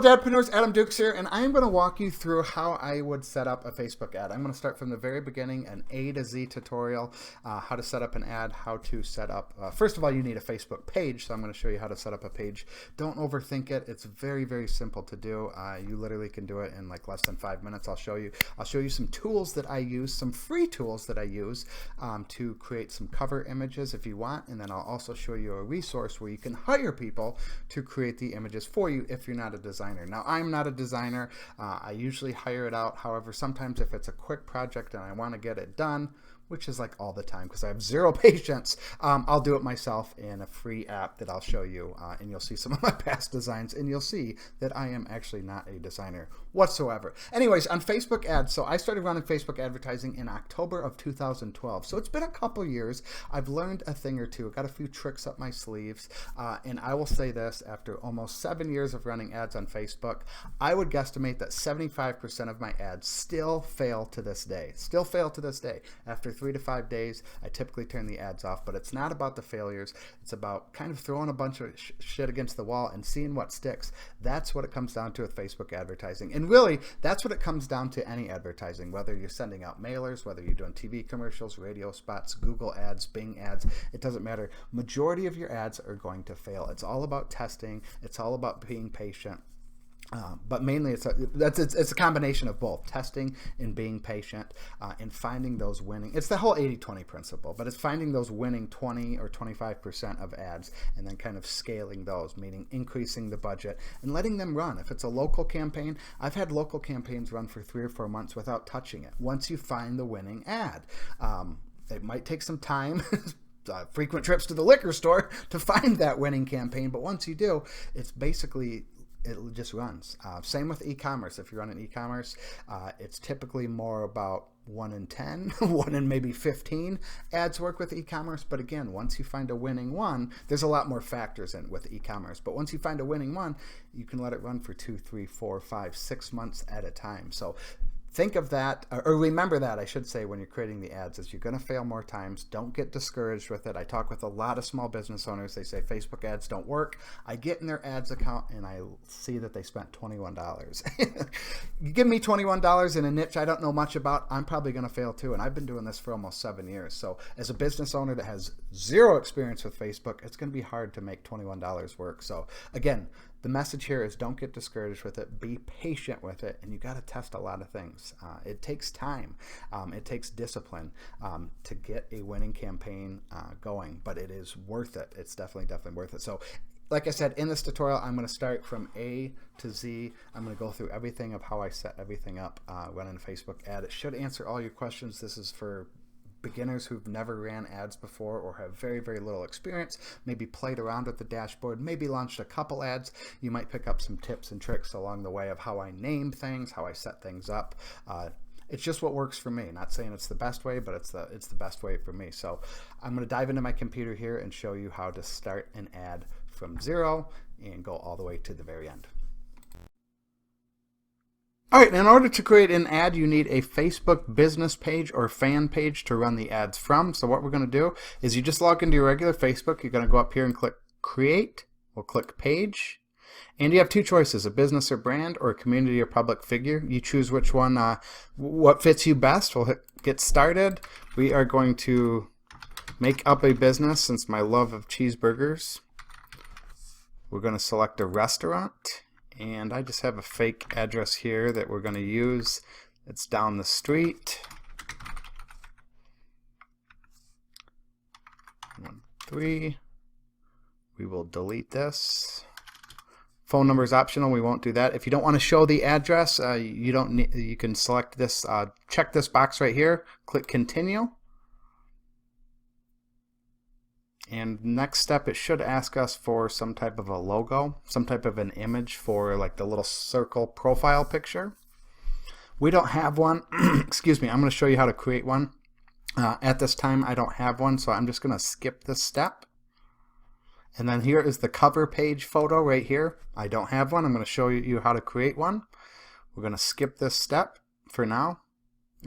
Dadpreneurs, Adam Dukes here, and I'm going to walk you through how I would set up a Facebook ad. I'm going to start from the very beginning, an A to Z tutorial, how to set up an ad, how to set up, first of all, you need a Facebook page, so I'm going to show you how to set up a page. Don't overthink it. It's very, very simple to do. You literally can do it in like less than 5 minutes. I'll show you some tools that I use, some free tools that I use to create some cover images if you want, and then I'll also show you a resource where you can hire people to create the images for you if you're not a designer. Now, I'm not a designer. I usually hire it out. However, sometimes if it's a quick project and I want to get it done, which is like all the time because I have zero patience, I'll do it myself in a free app that I'll show you, and you'll see some of my past designs, and you'll see that I am actually not a designer whatsoever. Anyways, on Facebook ads, so I started running Facebook advertising in October of 2012, so it's been a couple years. I've learned a thing or two, got a few tricks up my sleeves, and I will say this, after almost 7 years of running ads on Facebook, I would guesstimate that 75% of my ads still fail to this day. After 3 to 5 days, I typically turn the ads off, but it's not about the failures. It's about kind of throwing a bunch of shit against the wall and seeing what sticks. That's what it comes down to with Facebook advertising. And really, that's what it comes down to any advertising, whether you're sending out mailers, whether you're doing TV commercials, radio spots, Google ads, Bing ads, it doesn't matter. Majority of your ads are going to fail. It's all about testing. It's all about being patient. But mainly it's a combination of both testing and being patient, and finding those winning. It's the whole 80-20 principle, but it's finding those winning 20 or 25% of ads and then kind of scaling those, meaning increasing the budget and letting them run. If it's a local campaign, I've had local campaigns run for 3 or 4 months without touching it. Once you find the winning ad, it might take some time. Frequent trips to the liquor store to find that winning campaign, but once you do, it's basically it just runs. Same with e-commerce. If you're running e-commerce, it's typically more about 1 in 10, 1 in maybe 15 ads work with e-commerce. But again, once you find a winning one, there's a lot more factors in with e-commerce. But once you find a winning one, you can let it run for 2, 3, 4, 5, 6 months at a time. So think of that, or remember that, I should say, when you're creating the ads, is you're going to fail more times. Don't get discouraged with it. I talk with a lot of small business owners. They say Facebook ads don't work. I get in their ads account and I see that they spent $21. You give me $21 in a niche I don't know much about, I'm probably going to fail too. And I've been doing this for almost 7 years. So as a business owner that has zero experience with Facebook, it's going to be hard to make $21 work. So again, the message here is don't get discouraged with it. Be patient with it, and you got to test a lot of things. It takes time. It takes discipline to get a winning campaign going, but it is worth it. It's definitely worth it. So like I said, in this tutorial, I'm going to start from A to Z. I'm going to go through everything of how I set everything up running a Facebook ad. It should answer all your questions. This is for beginners who've never ran ads before or have very, very little experience, maybe played around with the dashboard, maybe launched a couple ads. You might pick up some tips and tricks along the way of how I name things, how I set things up. It's just what works for me. Not saying it's the best way, but it's the best way for me. So I'm going to dive into my computer here and show you how to start an ad from zero and go all the way to the very end. All right, in order to create an ad, you need a Facebook business page or fan page to run the ads from. So what we're going to do is you just log into your regular Facebook. You're going to go up here and click Create. We'll click Page. And you have 2 choices, a business or brand or a community or public figure. You choose which one, what fits you best. We'll hit Get Started. We are going to make up a business since my love of cheeseburgers. We're going to select a restaurant. And I just have a fake address here that we're going to use. It's down the street. 13. We will delete this. Phone number is optional. We won't do that. If you don't want to show the address, you can select this. Check this box right here. Click Continue. And next step, it should ask us for some type of a logo, some type of an image for like the little circle profile picture. We don't have one. Excuse me, I'm going to show you how to create one. At this time, I don't have one, so I'm just going to skip this step. And then here is the cover page photo right here. I don't have one. I'm going to show you how to create one. We're going to skip this step for now.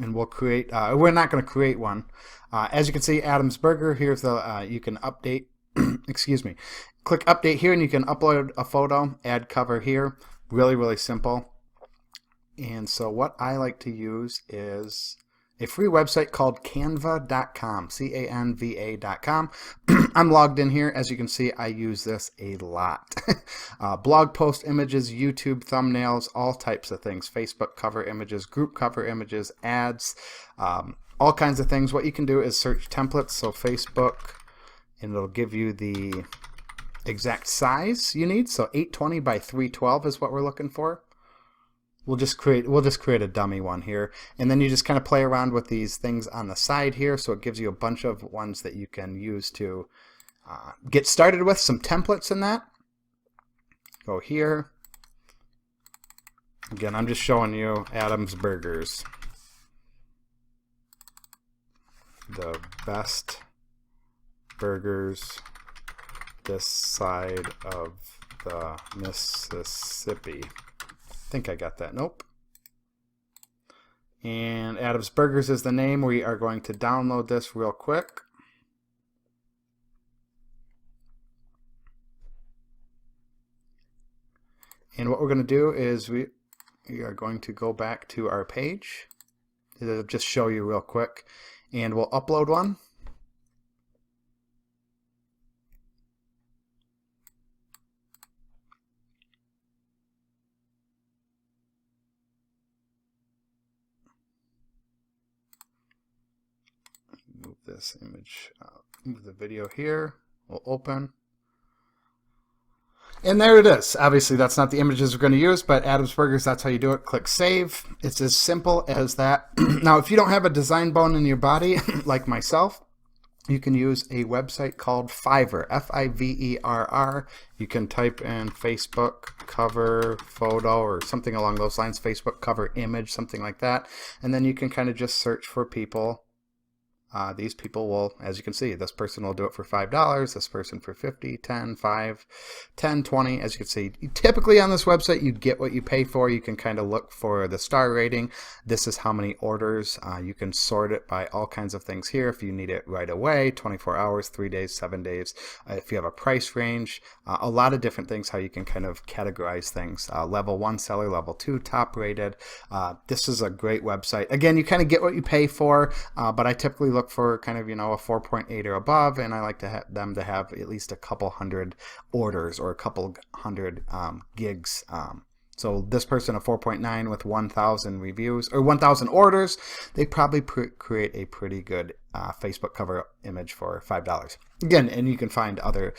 And we'll create, we're not going to create one. As you can see, Adam's Burger, here's the, you can update, excuse me, click update here and you can upload a photo, add cover here. Really, really simple. And so what I like to use is a free website called canva.com, canva.com. I'm logged in here. As you can see, I use this a lot. Blog post images, YouTube thumbnails, all types of things, Facebook cover images, group cover images, ads, all kinds of things. What you can do is search templates, so Facebook, and it'll give you the exact size you need. So 820 by 312 is what we're looking for. We'll just create a dummy one here, and then you just kind of play around with these things on the side here, so it gives you a bunch of ones that you can use to get started with, some templates in that. Go here. Again, I'm just showing you Adam's Burgers. The best burgers this side of the Mississippi. I think I got that. Nope. And Adam's Burgers is the name. We are going to download this real quick. And what we're going to do is we are going to go back to our page. It'll just show you real quick. And we'll upload one. Move this image, move the video here. We'll open. And there it is. Obviously, that's not the images we're going to use, but Adam's Burgers, that's how you do it. Click Save. It's as simple as that. Now, if you don't have a design bone in your body, like myself, you can use a website called Fiverr, Fiverr. You can type in Facebook cover photo or something along those lines, Facebook cover image, something like that. And then you can kind of just search for people. These people will, as you can see, this person will do it for $5, this person for 50, 10, 5, 10, 20. As you can see, typically on this website, you get what you pay for. You can kind of look for the star rating. This is how many orders. You can sort it by all kinds of things here. If you need it right away, 24 hours, 3 days, 7 days. If you have a price range, a lot of different things, how you can kind of categorize things. Level 1 seller, level 2 top rated. This is a great website. Again, you kind of get what you pay for, but I typically look for kind of, a 4.8 or above, and I like to have them to have at least a couple hundred orders or a couple hundred gigs. So this person, a 4.9 with 1,000 reviews or 1,000 orders, they probably create a pretty good Facebook cover image for $5. Again, and you can find other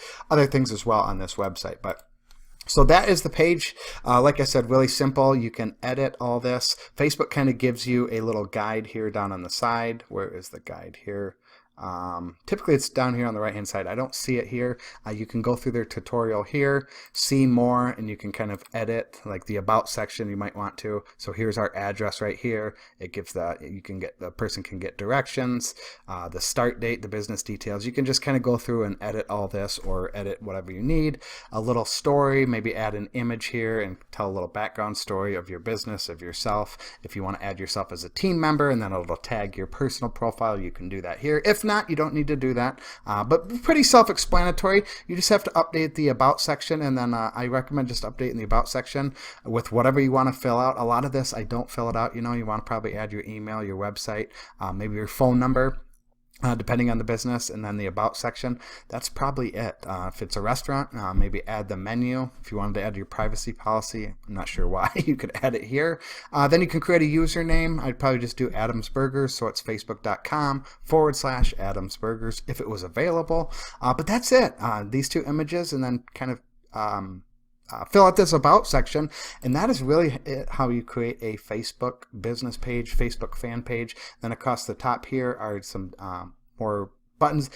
things as well on this website, but so that is the page. Like I said, really simple. You can edit all this. Facebook kind of gives you a little guide here down on the side. Where is the guide here? Typically it's down here on the right hand side. I don't see it here. You can go through their tutorial here, see more, and you can kind of edit like the about section you might want to. So here's our address right here. It gives the person can get directions, the start date, the business details. You can just kind of go through and edit all this or edit whatever you need. A little story, maybe add an image here and tell a little background story of your business, of yourself. If you want to add yourself as a team member, and then it'll tag your personal profile, you can do that here. If not, you don't need to do that, but pretty self-explanatory. You just have to update the about section, and then I recommend just updating the about section with whatever you want to fill out. A lot of this I don't fill it out. You want to probably add your email, your website, maybe your phone number, depending on the business, and then the about section. That's probably it. If it's a restaurant, maybe add the menu. If you wanted to add your privacy policy, I'm not sure why, you could add it here. Then you can create a username. I'd probably just do Adam's Burgers, so it's facebook.com/Adam's Burgers if it was available. But that's it. These two images, and then kind of fill out this about section, and that is really it, how you create a Facebook business page, Facebook fan page. Then across the top here are some more buttons.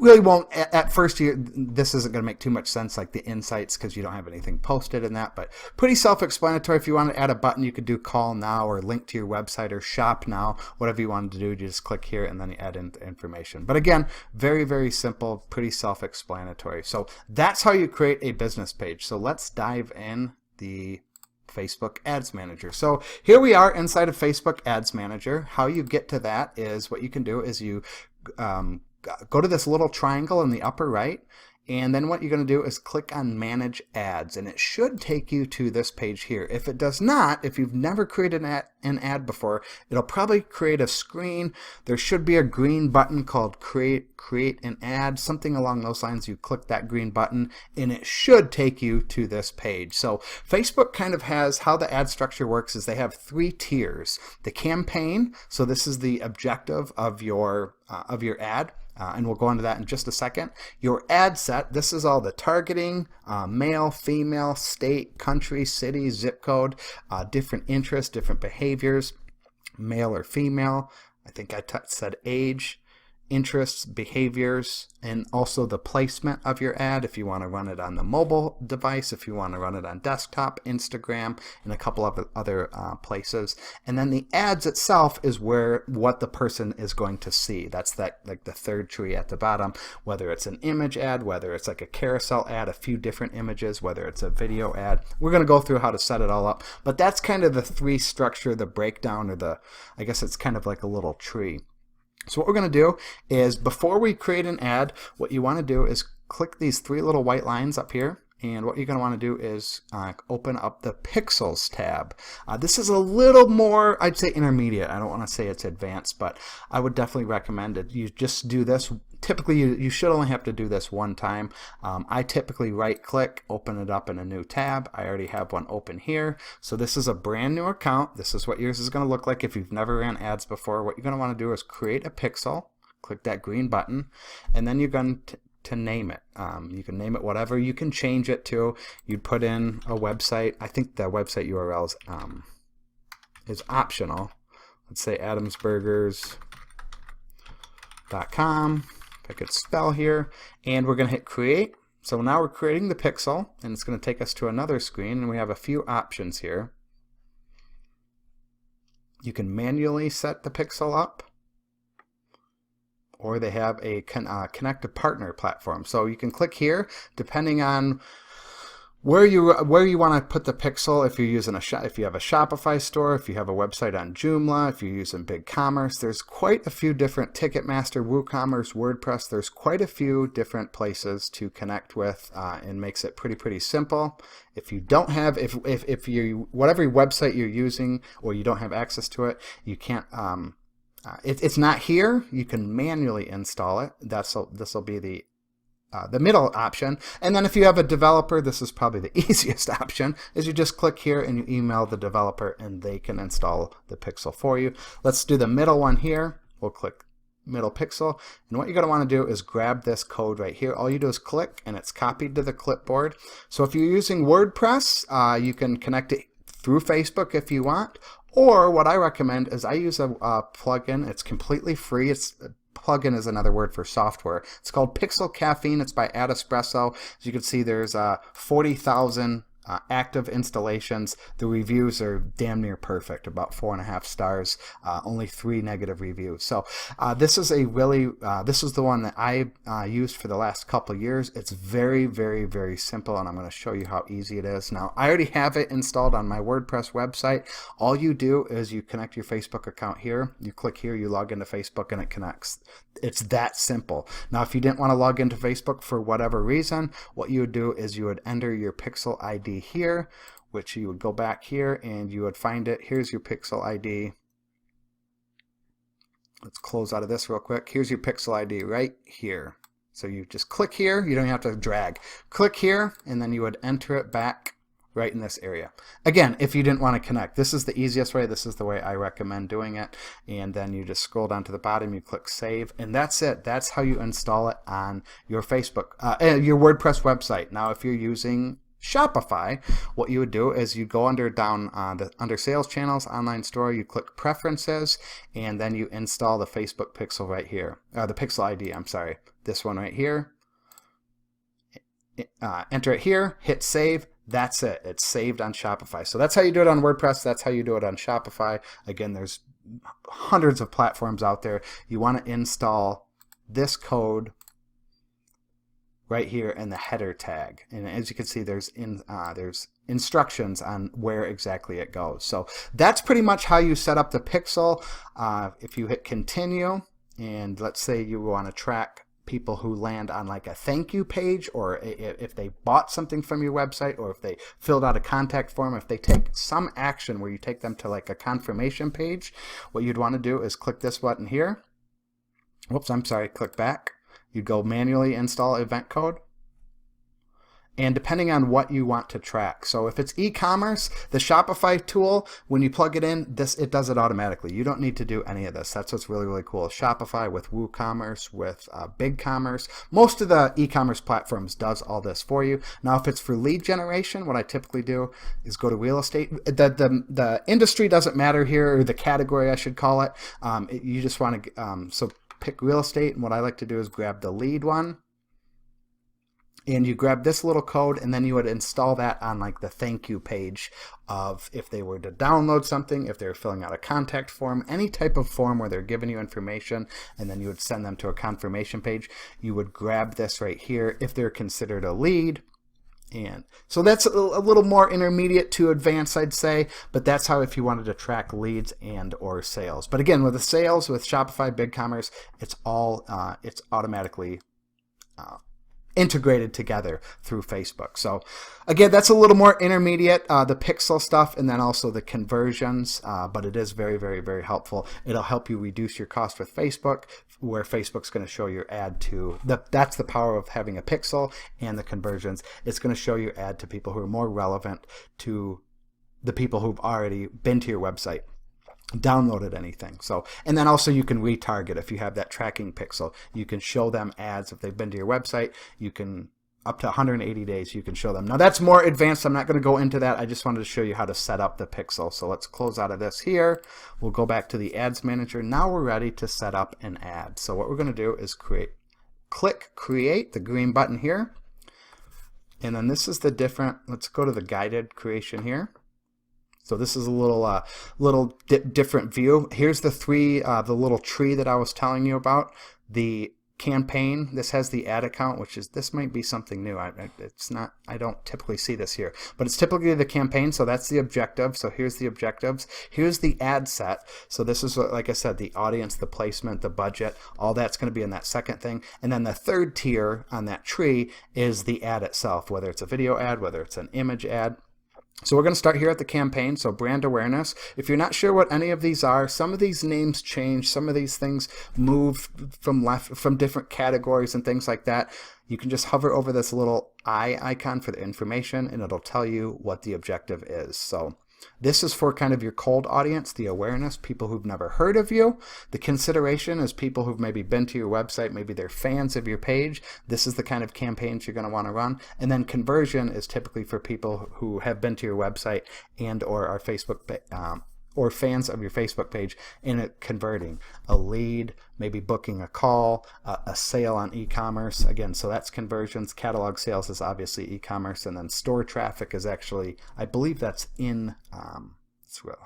Really won't, at first, this isn't going to make too much sense, like the insights, because you don't have anything posted in that, but pretty self-explanatory. If you want to add a button, you could do call now or link to your website or shop now, whatever you wanted to do. You just click here and then you add in information. But again, very, very simple, pretty self-explanatory. So that's how you create a business page. So let's dive in the Facebook Ads Manager. So here we are inside of Facebook Ads Manager. How you get to that is, what you can do is you go to this little triangle in the upper right, And then what you're going to do is click on Manage Ads, and it should take you to this page here. If it does not, if you've never created an ad before, it'll probably create a screen. There should be a green button called Create an Ad, something along those lines. You click that green button, and it should take you to this page. So Facebook kind of has, how the ad structure works is they have 3 tiers. The campaign, so this is the objective of your ad. And we'll go into that in just a second. Your ad set, this is all the targeting, male, female, state, country, city, zip code, different interests, different behaviors, male or female. I think I said age, interests, behaviors, and also the placement of your ad, if you want to run it on the mobile device, if you want to run it on desktop, Instagram, and a couple of other places. And then the ads itself is what the person is going to see. That's like the third tree at the bottom, whether it's an image ad, whether it's like a carousel ad, a few different images, whether it's a video ad. We're going to go through how to set it all up, but that's kind of the 3 structure, the breakdown, or I guess it's kind of like a little tree. So what we're going to do is, before we create an ad, what you want to do is click these 3 little white lines up here. And what you're going to want to do is open up the Pixels tab. This is a little more, I'd say, intermediate. I don't want to say it's advanced, but I would definitely recommend it. You just do this. Typically, you should only have to do this one time. I typically right-click, open it up in a new tab. I already have one open here. So this is a brand new account. This is what yours is going to look like if you've never ran ads before. What you're going to want to do is create a pixel. Click that green button, and then you're going to name it. You can name it whatever. You can change it to, you'd put in a website. I think the website URL is optional. Let's say adamsburgers.com. If I could spell here, and we're going to hit create. So now we're creating the pixel, and it's going to take us to another screen, and we have a few options here. You can manually set the pixel up, or they have a connect a partner platform. So you can click here depending on where you want to put the pixel. If you're using if you have a Shopify store, if you have a website on Joomla, if you're using BigCommerce, there's quite a few different, Ticketmaster, WooCommerce, WordPress. There's quite a few different places to connect with, and makes it pretty simple. If you don't have, if you whatever website you're using, or you don't have access to it, you can't. It's not here. You can manually install it. This will be the middle option. And then if you have a developer, this is probably the easiest option, is you just click here and you email the developer and they can install the pixel for you. Let's do the middle one here. We'll click middle pixel, and what you're going to want to do is grab this code right here. All you do is click, and it's copied to the clipboard. So if you're using WordPress, you can connect it through Facebook if you want. Or what I recommend is I use a plugin. It's completely free. Plugin is another word for software. It's called Pixel Caffeine. It's by Adespresso. As you can see, there's 40,000 active installations. The reviews are damn near perfect, about 4.5 stars, only 3 negative reviews. So this is this is the one that I used for the last couple of years. It's very simple, and I'm going to show you how easy it is. Now, I already have it installed on my WordPress website. All you do is you connect your Facebook account here. You click here, you log into Facebook, and it connects. It's that simple. Now, if you didn't want to log into Facebook for whatever reason, what you would do is you would enter your Pixel ID here, which you would go back here and you would find it. Here's your Pixel ID. Let's close out of this real quick. Here's your Pixel ID right here. So you just click here. You don't have to drag. Click here, and then you would enter it back right in this area. Again, if you didn't want to connect, this is the easiest way. This is the way I recommend doing it. And then you just scroll down to the bottom, you click save, and that's it. That's how you install it on your Facebook, your WordPress website. Now, if you're using Shopify, what you would do is you go under sales channels, online store, you click preferences, and then you install the Facebook pixel right here, the Pixel ID, I'm sorry, this one right here. Enter it here, hit save. That's it. It's saved on Shopify. So that's how you do it on WordPress. That's how you do it on Shopify. Again, there's hundreds of platforms out there. You want to install this code right here in the header tag. And as you can see, there's instructions on where exactly it goes. So that's pretty much how you set up the pixel. If you hit continue, and let's say you want to track people who land on like a thank you page, or if they bought something from your website, or if they filled out a contact form, if they take some action where you take them to like a confirmation page, what you'd want to do is click this button here. Whoops, I'm sorry, click back. You'd go manually install event code. And depending on what you want to track. So if it's e-commerce, the Shopify tool, when you plug it in, it does it automatically. You don't need to do any of this. That's what's really, really cool. Shopify with WooCommerce, with BigCommerce, most of the e-commerce platforms does all this for you. Now, if it's for lead generation, what I typically do is go to real estate. The industry doesn't matter here, or the category I should call it. You just want to, so pick real estate, and what I like to do is grab the lead one. And you grab this little code, and then you would install that on like the thank you page of if they were to download something, if they're filling out a contact form, any type of form where they're giving you information, and then you would send them to a confirmation page. You would grab this right here if they're considered a lead. And so that's a little more intermediate to advanced, I'd say, but that's how if you wanted to track leads and or sales. But again, with the sales, with Shopify, BigCommerce, it's all it's automatically integrated together through Facebook. So again, that's a little more intermediate, the pixel stuff, and then also the conversions, but it is very, very, very helpful. It'll help you reduce your cost with Facebook, where Facebook's going to show your ad to, that's the power of having a pixel and the conversions. It's going to show your ad to people who are more relevant to the people who've already been to your website, downloaded anything. So, and then also you can retarget if you have that tracking pixel. You can show them ads if they've been to your website. You can, up to 180 days, you can show them. Now that's more advanced. I'm not going to go into that. I just wanted to show you how to set up the pixel. So let's close out of this here. We'll go back to the ads manager. Now we're ready to set up an ad. So what we're going to do is click create, the green button here. And then this is the different, let's go to the guided creation here. So this is a little different view. Here's the the little tree that I was telling you about. The campaign, this has the ad account, which is, this might be something new. It's not, I don't typically see this here, but it's typically the campaign. So that's the objective. So here's the objectives. Here's the ad set. So this is, like I said, the audience, the placement, the budget, all that's going to be in that second thing. And then the third tier on that tree is the ad itself, whether it's a video ad, whether it's an image ad. So we're going to start here at the campaign, so brand awareness. If you're not sure what any of these are, some of these names change, some of these things move from different categories and things like that. You can just hover over this little eye icon for the information, and it'll tell you what the objective is. So this is for kind of your cold audience, the awareness, people who've never heard of you. The consideration is people who've maybe been to your website, maybe they're fans of your page. This is the kind of campaigns you're going to want to run. And then conversion is typically for people who have been to your website and or are Facebook or fans of your Facebook page, and it converting a lead, maybe booking a call, a sale on e-commerce. Again, so that's conversions. Catalog sales is obviously e-commerce, and then store traffic is actually, I believe that's in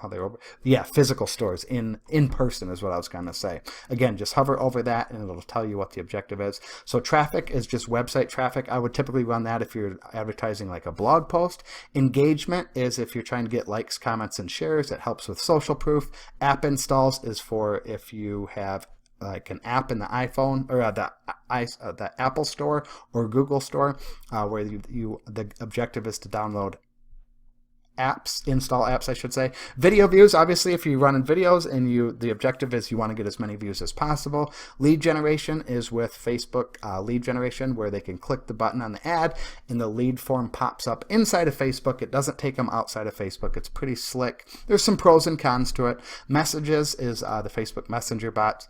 how they over, yeah, physical stores, in person is what I was going to say. Again, just hover over that and it'll tell you what the objective is. So traffic is just website traffic. I would typically run that if you're advertising like a blog post. Engagement is if you're trying to get likes, comments, and shares. It helps with social proof. App installs is for if you have like an app in the iPhone or the Apple Store or Google Store, where the objective is to download apps, install apps, I should say. Video views, obviously, if you're running videos and the objective is you want to get as many views as possible. Lead generation is with Facebook lead generation, where they can click the button on the ad and the lead form pops up inside of Facebook. It doesn't take them outside of Facebook. It's pretty slick. There's some pros and cons to it. Messages is the Facebook Messenger bots.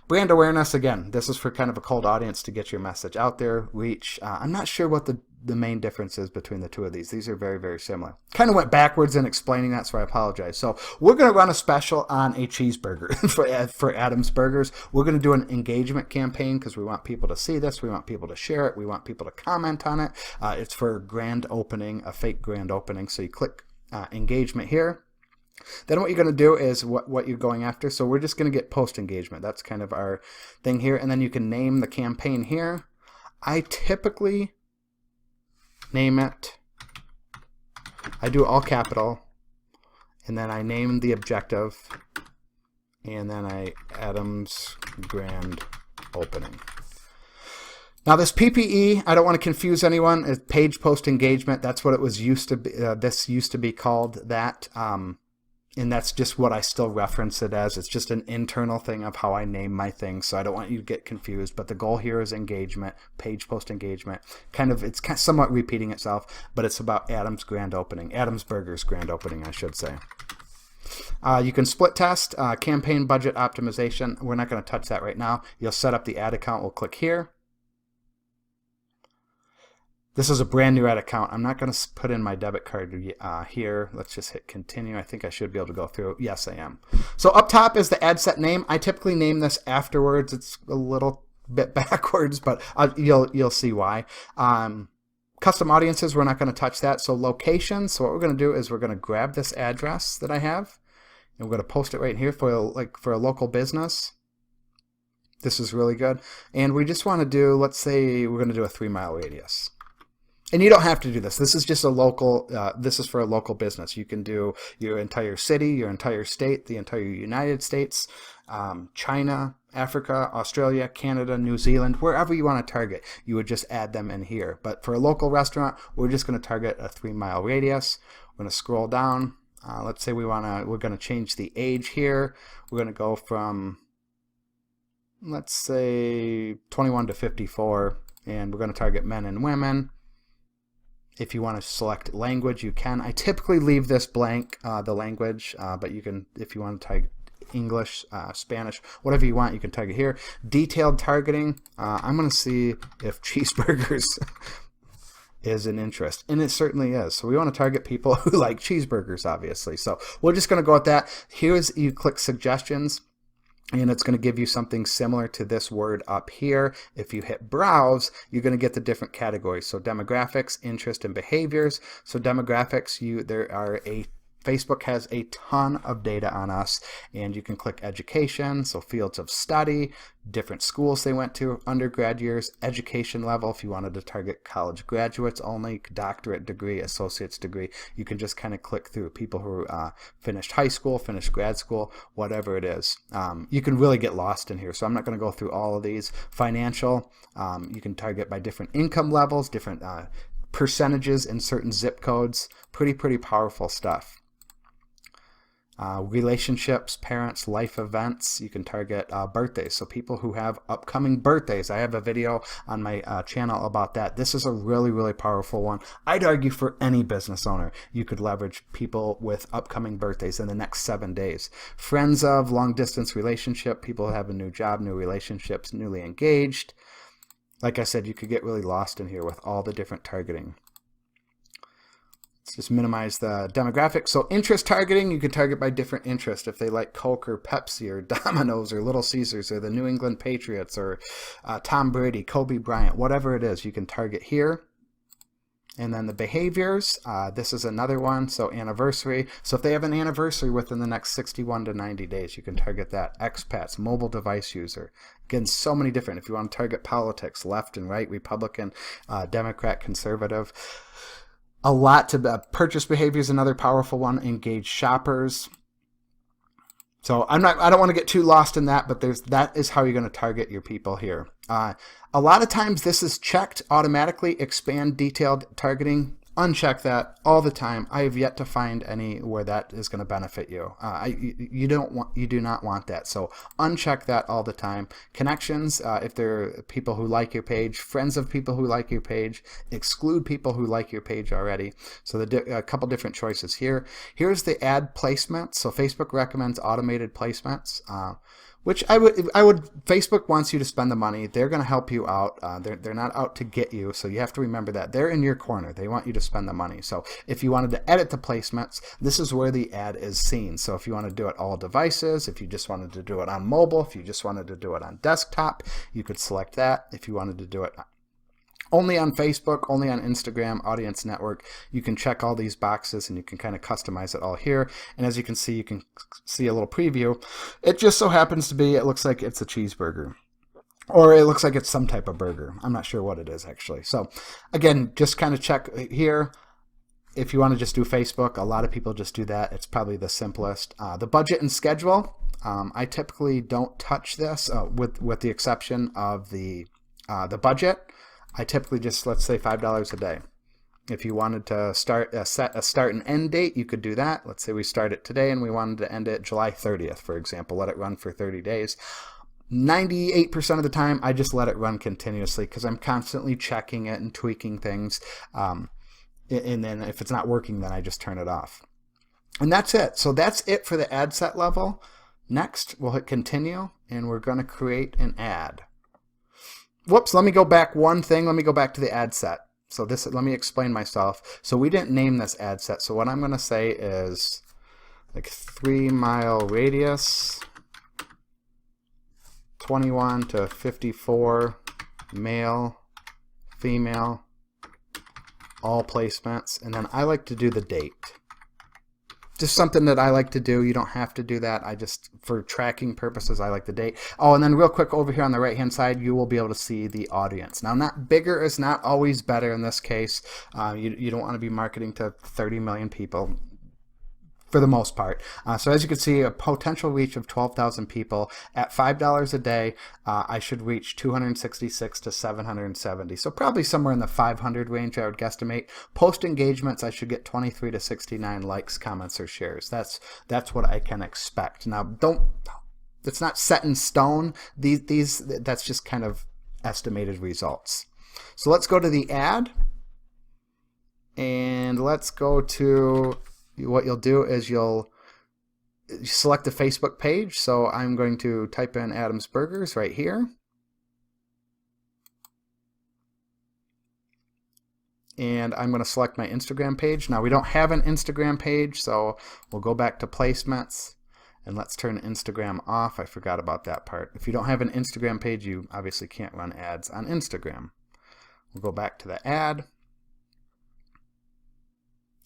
Brand awareness, again, this is for kind of a cold audience to get your message out there. Reach, I'm not sure what the main difference is between the two of these. These are very, very similar. Kind of went backwards in explaining that, so I apologize. So we're going to run a special on a cheeseburger for Adam's Burgers. We're going to do an engagement campaign because we want people to see this. We want people to share it. We want people to comment on it. It's for a grand opening, a fake grand opening. So you click engagement here. Then what you're going to do is what you're going after. So we're just going to get post engagement. That's kind of our thing here. And then you can name the campaign here. I typically name it, I do all capital, and then I name the objective, and then Adam's grand opening. Now this PPE, I don't want to confuse anyone. It's page post engagement. That's what it was used to be. This used to be called that. And that's just what I still reference it as. It's just an internal thing of how I name my things. So I don't want you to get confused. But the goal here is engagement, page post engagement. It's somewhat repeating itself, but it's about Adam's grand opening. Adam's Burgers grand opening, I should say. You can split test, campaign budget optimization. We're not going to touch that right now. You'll set up the ad account. We'll click here. This is a brand new ad account. I'm not going to put in my debit card here. Let's just hit continue. I think I should be able to go through. Yes, I am. So up top is the ad set name. I typically name this afterwards. It's a little bit backwards, but you'll see why. Custom audiences, we're not going to touch that. So location. So what we're going to do is we're going to grab this address that I have, and we're going to post it right here for a local business. This is really good. And we just want to do, let's say we're going to do a 3-mile radius. And you don't have to do this. This is just a local, this is for a local business. You can do your entire city, your entire state, the entire United States, China, Africa, Australia, Canada, New Zealand, wherever you want to target, you would just add them in here. But for a local restaurant, we're just going to target a 3-mile radius. We're going to scroll down. Let's say we're going to change the age here. We're going to go from, let's say 21 to 54, and we're going to target men and women. If you want to select language, you can. I typically leave this blank, the language, but you can, if you want to target English, Spanish, whatever you want, you can target here. Detailed targeting, I'm going to see if cheeseburgers is an interest, and it certainly is. So we want to target people who like cheeseburgers, obviously. So we're just going to go with that. Here's, you click suggestions, and it's going to give you something similar to this word up here. If you hit browse, you're going to get the different categories. So demographics, interest, and behaviors. So demographics, Facebook has a ton of data on us, and you can click education, so fields of study, different schools they went to, undergrad years, education level. If you wanted to target college graduates only, doctorate degree, associate's degree, you can just kind of click through people who finished high school, finished grad school, whatever it is. You can really get lost in here, so I'm not going to go through all of these. Financial, you can target by different income levels, different percentages in certain zip codes. Pretty powerful stuff. Relationships, parents, life events. You can target birthdays, so people who have upcoming birthdays. I have a video on my channel about that. This is a really powerful one. I'd argue for any business owner, you could leverage people with upcoming birthdays in the next 7 days. Friends of, long distance relationship, people who have a new job, new relationships, newly engaged. Like I said, you could get really lost in here with all the different targeting. Let's just minimize the demographics. So interest targeting, you can target by different interest. If they like Coke or Pepsi or Domino's or Little Caesars or the New England Patriots or Tom Brady, Kobe Bryant, whatever it is, you can target here. And then the behaviors, this is another one. So anniversary. So if they have an anniversary within the next 61 to 90 days, you can target that. Expats, mobile device user. Again, so many different. If you want to target politics, left and right, Republican, Democrat, conservative. A lot to purchase behavior is another powerful one. Engage shoppers. So I don't want to get too lost in that, but that is how you're going to target your people here. A lot of times this is checked automatically. Expand detailed targeting. Uncheck that all the time. I have yet to find any where that is going to benefit you. You do not want that. So uncheck that all the time. Connections, if they're people who like your page, friends of people who like your page, exclude people who like your page already. So a couple different choices here. Here's the ad placement. So Facebook recommends automated placements. Which I would, Facebook wants you to spend the money. They're going to help you out. They're not out to get you. So you have to remember that. They're in your corner. They want you to spend the money. So if you wanted to edit the placements, this is where the ad is seen. So if you want to do it all devices, if you just wanted to do it on mobile, if you just wanted to do it on desktop, you could select that. If you wanted to do it only on Facebook, only on Instagram, Audience Network, you can check all these boxes and you can kind of customize it all here. And as you can see a little preview. It just so happens to be, it looks like it's a cheeseburger. Or it looks like it's some type of burger. I'm not sure what it is actually. So again, just kind of check here. If you want to just do Facebook, a lot of people just do that. It's probably the simplest. The budget and schedule, I typically don't touch this with the exception of the The budget, I typically just, let's say $5 a day. If you wanted to set a start and end date, you could do that. Let's say we start it today and we wanted to end it July 30th, for example. Let it run for 30 days. 98% of the time, I just let it run continuously because I'm constantly checking it and tweaking things. And then if it's not working, then I just turn it off. And that's it. So that's it for the ad set level. Next, we'll hit continue, and we're going to create an ad. Whoops, let me go back one thing. Let me go back to the ad set. So let me explain myself. So we didn't name this ad set. So what I'm going to say is like 3 mile radius, 21 to 54, male, female, all placements. And then I like to do the date. Just something that I like to do. You don't have to do that. I just, for tracking purposes, I like the date. Oh, and then real quick over here on the right-hand side, you will be able to see the audience. Now, not bigger is not always better in this case. You don't want to be marketing to 30 million people for the most part. So as you can see, a potential reach of 12,000 people at $5 a day. I should reach 266 to 770. So probably somewhere in the 500 range, I would guesstimate. Post engagements, I should get 23 to 69 likes, comments, or shares. That's what I can expect. Now, it's not set in stone. That's just kind of estimated results. So let's go to the ad, and let's go to, what you'll do is you'll select the Facebook page. So I'm going to type in Adam's Burgers right here. And I'm going to select my Instagram page. Now we don't have an Instagram page, so we'll go back to placements and let's turn Instagram off. I forgot about that part. If you don't have an Instagram page, you obviously can't run ads on Instagram. We'll go back to the ad.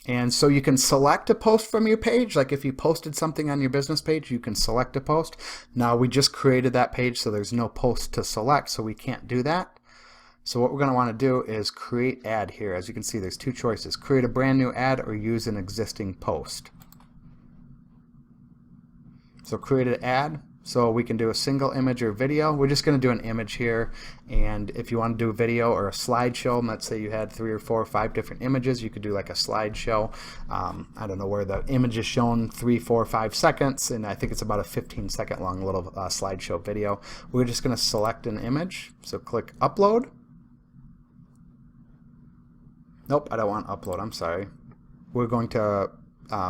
And so you can select a post from your page. Like if you posted something on your business page, you can select a post. Now we just created that page, so there's no post to select, so we can't do that. So what we're going to want to do is create ad here. As you can see, there's two choices: create a brand new ad or use an existing post. So create an ad. So we can do a single image or video. We're just going to do an image here, and if you want to do a video or a slideshow, let's say you had 3 or 4 or 5 different images, you could do like a slideshow. I don't know where the image is shown, 3, 4, 5 seconds, and I think it's about a 15-second long little slideshow video. We're just going to select an image, so click upload. Nope, I don't want upload, I'm sorry. We're going to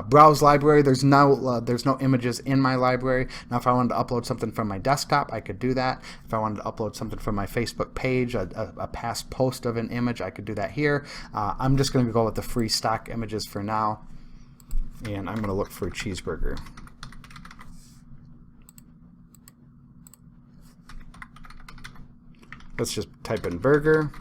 browse library. There's no images in my library. Now if I wanted to upload something from my desktop, I could do that. If I wanted to upload something from my Facebook page, a past post of an image, I could do that here. I'm just going to go with the free stock images for now, and I'm going to look for a cheeseburger. Let's just type in burger.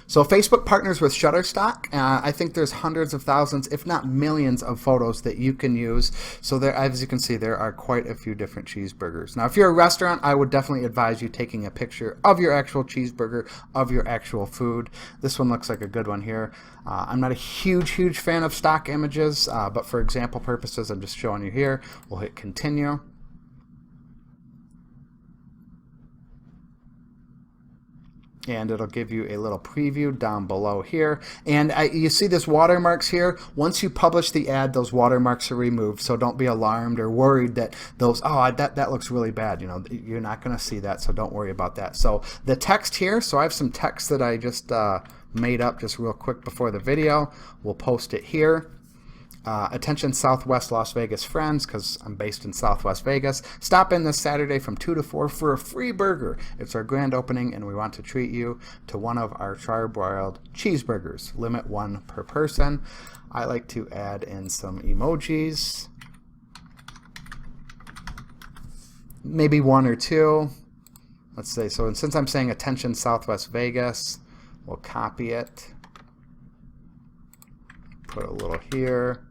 So Facebook partners with Shutterstock. I think there's hundreds of thousands, if not millions, of photos that you can use. So there, as you can see, there are quite a few different cheeseburgers. Now, if you're a restaurant, I would definitely advise you taking a picture of your actual cheeseburger, of your actual food. This one looks like a good one here. I'm not a huge fan of stock images, but for example purposes, I'm just showing you here. We'll hit continue. And it'll give you a little preview down below here. And you see this watermarks here. Once you publish the ad, those watermarks are removed. So don't be alarmed or worried that those, that looks really bad. You know, you're not going to see that, so don't worry about that. So the text here, so I have some text that I just made up just real quick before the video. We'll post it here. Attention Southwest Las Vegas friends, because I'm based in Southwest Vegas. Stop in this Saturday from 2 to 4 for a free burger. It's our grand opening, and we want to treat you to one of our charbroiled cheeseburgers. Limit 1 per person. I like to add in some emojis. Maybe 1 or 2. Let's say, so since I'm saying attention Southwest Vegas, we'll copy it. Put a little here.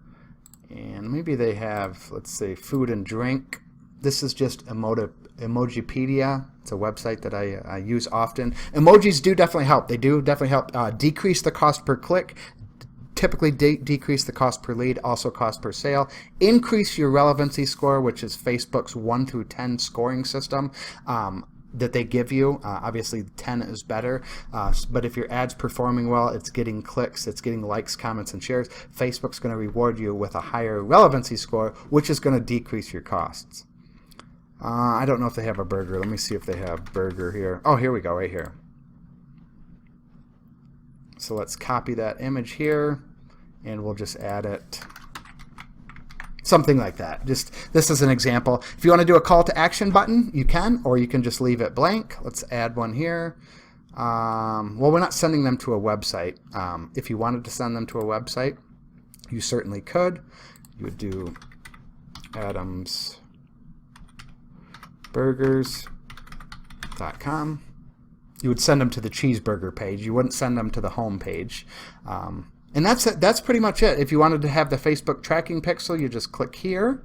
And maybe they have, let's say, food and drink. This is just Emojipedia. It's a website that I use often. Emojis do definitely help. They do definitely help decrease the cost per click, typically decrease the cost per lead, also cost per sale. Increase your relevancy score, which is Facebook's 1 through 10 scoring system that they give you. Obviously 10 is better, but if your ad's performing well, it's getting clicks, it's getting likes, comments, and shares, Facebook's going to reward you with a higher relevancy score, which is going to decrease your costs. I don't know if they have a burger. Let me see if they have burger here. Oh, here we go, right here. So let's copy that image here, and we'll just add it. Something like that. Just this is an example. If you want to do a call to action button, you can, or you can just leave it blank. Let's add one here. Well, we're not sending them to a website. If you wanted to send them to a website, you certainly could. You would do adamsburgers.com. You would send them to the cheeseburger page. You wouldn't send them to the home page. And that's pretty much it. If you wanted to have the Facebook tracking pixel, you just click here.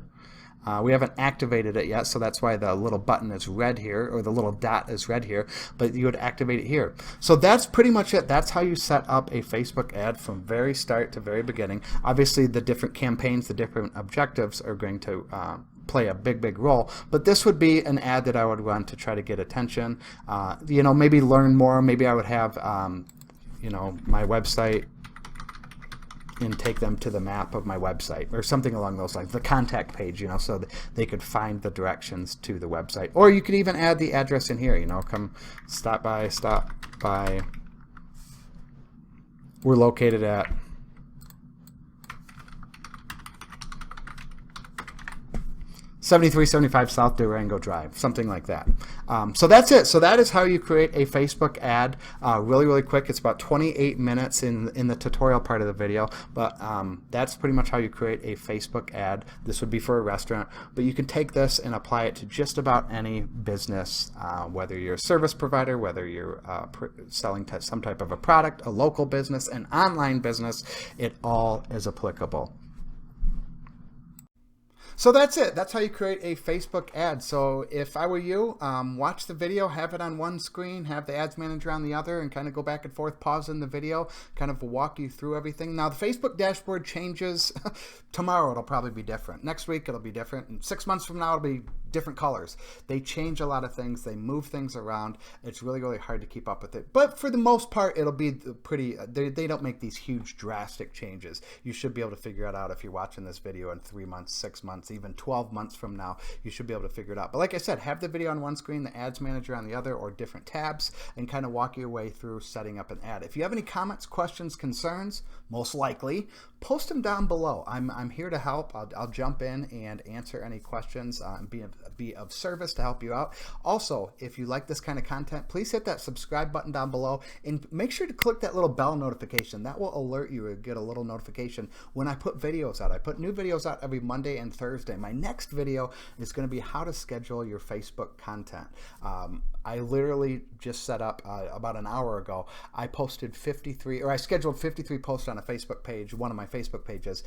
We haven't activated it yet, so that's why the little button is red here, or the little dot is red here, but you would activate it here. So that's pretty much it. That's how you set up a Facebook ad from very start to very beginning. Obviously, the different campaigns, the different objectives are going to play a big role, but this would be an ad that I would run to try to get attention. You know, maybe learn more. Maybe I would have you know, my website and take them to the map of my website or something along those lines, the contact page, you know, so that they could find the directions to the website. Or you could even add the address in here, you know, come stop by. We're located at 7375 South Durango Drive, something like that. So that's it. So that is how you create a Facebook ad really quick. It's about 28 minutes in the tutorial part of the video, but that's pretty much how you create a Facebook ad. This would be for a restaurant, but you can take this and apply it to just about any business, whether you're a service provider, whether you're selling some type of a product, a local business, an online business, it all is applicable. So that's it. That's how you create a Facebook ad. So if I were you, watch the video, have it on one screen, have the ads manager on the other, and kind of go back and forth, pause in the video, kind of walk you through everything. Now the Facebook dashboard changes. Tomorrow it'll probably be different. Next week it'll be different. And 6 months from now it'll be different colors. They change a lot of things. They move things around. It's really hard to keep up with it. But for the most part, it'll be pretty, they don't make these huge drastic changes. You should be able to figure it out if you're watching this video in 3 months, 6 months, even 12 months from now. You should be able to figure it out. But like I said, have the video on one screen, the ads manager on the other, or different tabs, and kind of walk your way through setting up an ad. If you have any comments, questions, concerns, most likely, post them down below. I'm here to help. I'll jump in and answer any questions and be of service to help you out. Also, if you like this kind of content, please hit that subscribe button down below and make sure to click that little bell notification. That will alert you or get a little notification when I put videos out. I put new videos out every Monday and Thursday. My next video is going to be how to schedule your Facebook content. I literally just set up about an hour ago. I scheduled 53 posts on a Facebook page, one of my Facebook pages,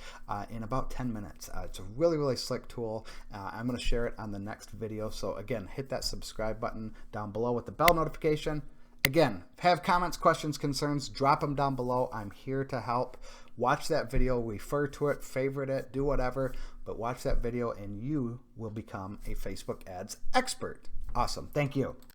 in about 10 minutes. It's a really slick tool. I'm going to share it on the next video. So again, hit that subscribe button down below with the bell notification. Again, have comments, questions, concerns, drop them down below. I'm here to help. Watch that video, refer to it, favorite it, do whatever, but watch that video and you will become a Facebook ads expert. Awesome. Thank you.